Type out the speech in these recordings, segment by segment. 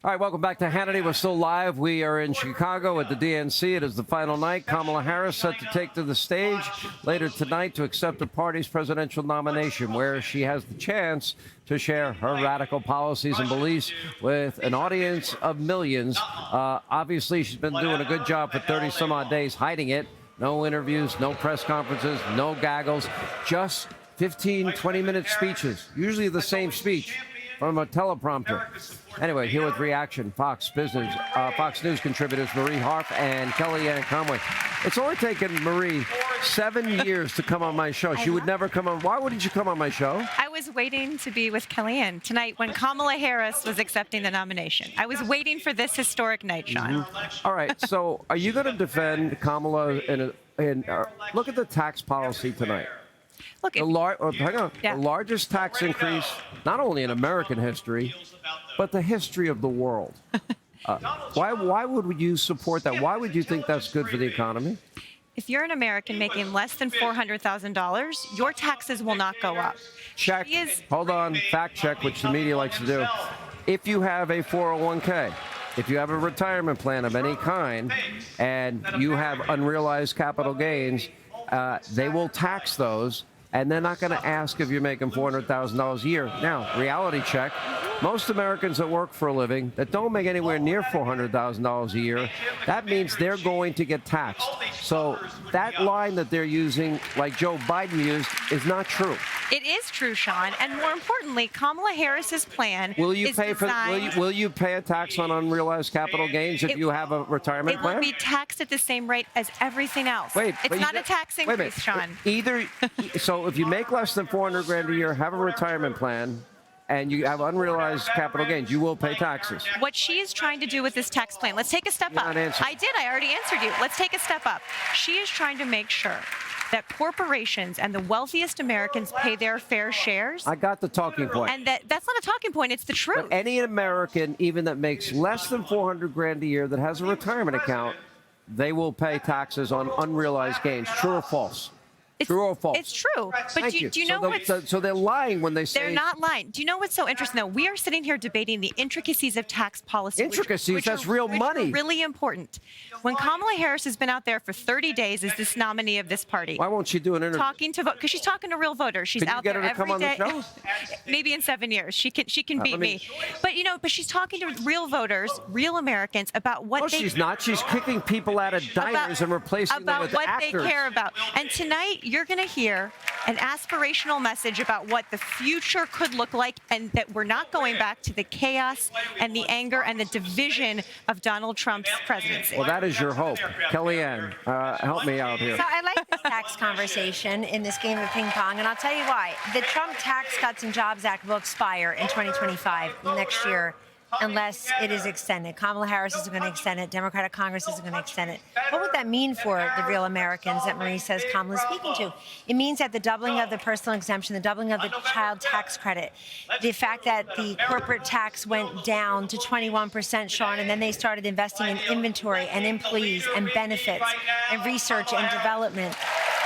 All right, welcome back to Hannity. We're still live. We are in Chicago at the DNC. It is the final night. Kamala Harris set to take to the stage later tonight to accept the party's presidential nomination, where she has the chance to share her radical policies and beliefs with an audience of millions. Obviously, she's been doing a good job for 30-some-odd days hiding it. No interviews, no press conferences, no gaggles, just 15, 20-minute speeches, usually the same speech from a teleprompter. Anyway, here with reaction, Fox News contributors Marie Harf and Kellyanne Conway. It's only taken Marie 7 years to come on my show. She would never come on. Why wouldn't you come on my show? I was waiting to be with Kellyanne tonight when Kamala Harris was accepting the nomination. I was waiting for this historic night, Sean. All right. So, are you going to defend Kamala look at the tax policy tonight? Look, the largest tax increase, not only in American history, but the history of the world. Why would you support that? Why would you think that's good for the economy? If you're an American making less than $400,000, your taxes will not go up. Check. Hold on. Fact check, which the media likes to do. If you have a 401k, if you have a retirement plan of any kind, and you have unrealized capital gains, they will tax those. And they're not going to ask if you're making $400,000 a year. Now, reality check. Most Americans that work for a living that don't make anywhere near $400,000 a year, that means they're going to get taxed. So that line that they're using, like Joe Biden used, is not true. It is true, Sean. And more importantly, Kamala Harris's plan will you pay a tax on unrealized capital gains if you have a retirement plan? It will be taxed at the same rate as everything else. It's not a tax increase, Sean. So if you make less than $400,000 a year, have a retirement plan, and you have unrealized capital gains, you will pay taxes. What she is trying to do with this tax plan, let's take a step up. I already answered you. Let's take a step up. She is trying to make sure that corporations and the wealthiest Americans pay their fair shares. I got the talking point. And that's not a talking point, it's the truth. But any American, even that makes less than $400,000 a year that has a retirement account, they will pay taxes on unrealized gains. True or false? True or false? It's true. But do you know what's... So they're lying when they say... They're not lying. Do you know what's so interesting, though? We are sitting here debating the intricacies of tax policy. Intricacies? That's real money. Really important. When Kamala Harris has been out there for 30 days as this nominee of this party... Why won't she do an interview? Talking to vote, because she's talking to real voters. She's out there every day. Can you get her to come on the show? Maybe in 7 years. She can beat me. But she's talking to real voters, real Americans, about what No, she's not. She's kicking people out of diners and replacing them with actors. About what they care about. And tonight, you're going to hear an aspirational message about what the future could look like, and that we're not going back to the chaos and the anger and the division of Donald Trump's presidency. Well, that is your hope. Kellyanne, help me out here. So I like this tax conversation in this game of ping pong, and I'll tell you why. The Trump Tax Cuts and Jobs Act will expire in 2025, next year, unless it is extended. Kamala Harris isn't going to extend it. Democratic Congress isn't going to extend it. What would that mean for the real Americans that Marie says Kamala is speaking to? It means that the doubling of the personal exemption, the doubling of the child tax credit, the fact that the corporate tax went down to 21%, Sean, and then they started investing in inventory and employees and benefits and research and development.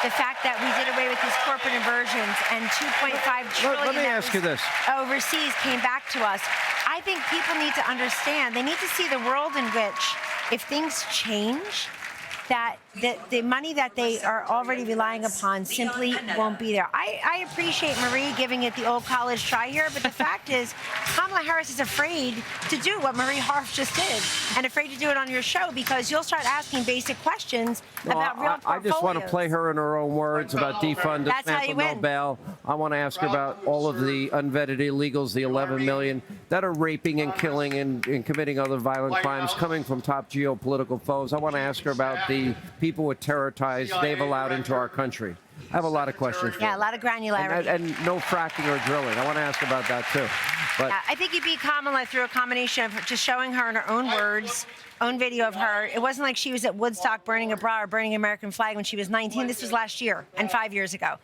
The fact that we did away with these corporate inversions and $2.5 trillion Let me ask you this. Overseas came back to us. I think people need to understand, they need to see the world in which, if things change, that the money that they are already relying upon simply won't be there. I appreciate Marie giving it the old college try here, but the fact is Kamala Harris is afraid to do what Marie Harf just did, and afraid to do it on your show, because you'll start asking basic questions about real portfolios. I just want to play her in her own words about defund, dismantle, no bail. I want to ask her about all of the unvetted illegals, the 11 million that are raping and killing and committing other violent crimes coming from top geopolitical foes. I want to ask her about the people with terror ties they've allowed into our country. I have a lot of questions for a lot of granularity. And no fracking or drilling. I want to ask about that, too. But I think you beat Kamala through a combination of just showing her in her own words, own video of her. It wasn't like she was at Woodstock burning a bra or burning an American flag when she was 19. This was last year and 5 years ago.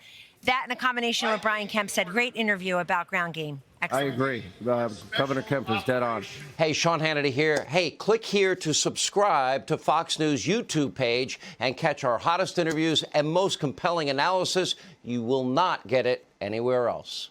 That and a combination of what Brian Kemp said. Great interview about ground game. Excellent. I agree. Governor Kemp is dead on. Hey, Sean Hannity here. Hey, click here to subscribe to Fox News YouTube page and catch our hottest interviews and most compelling analysis. You will not get it anywhere else.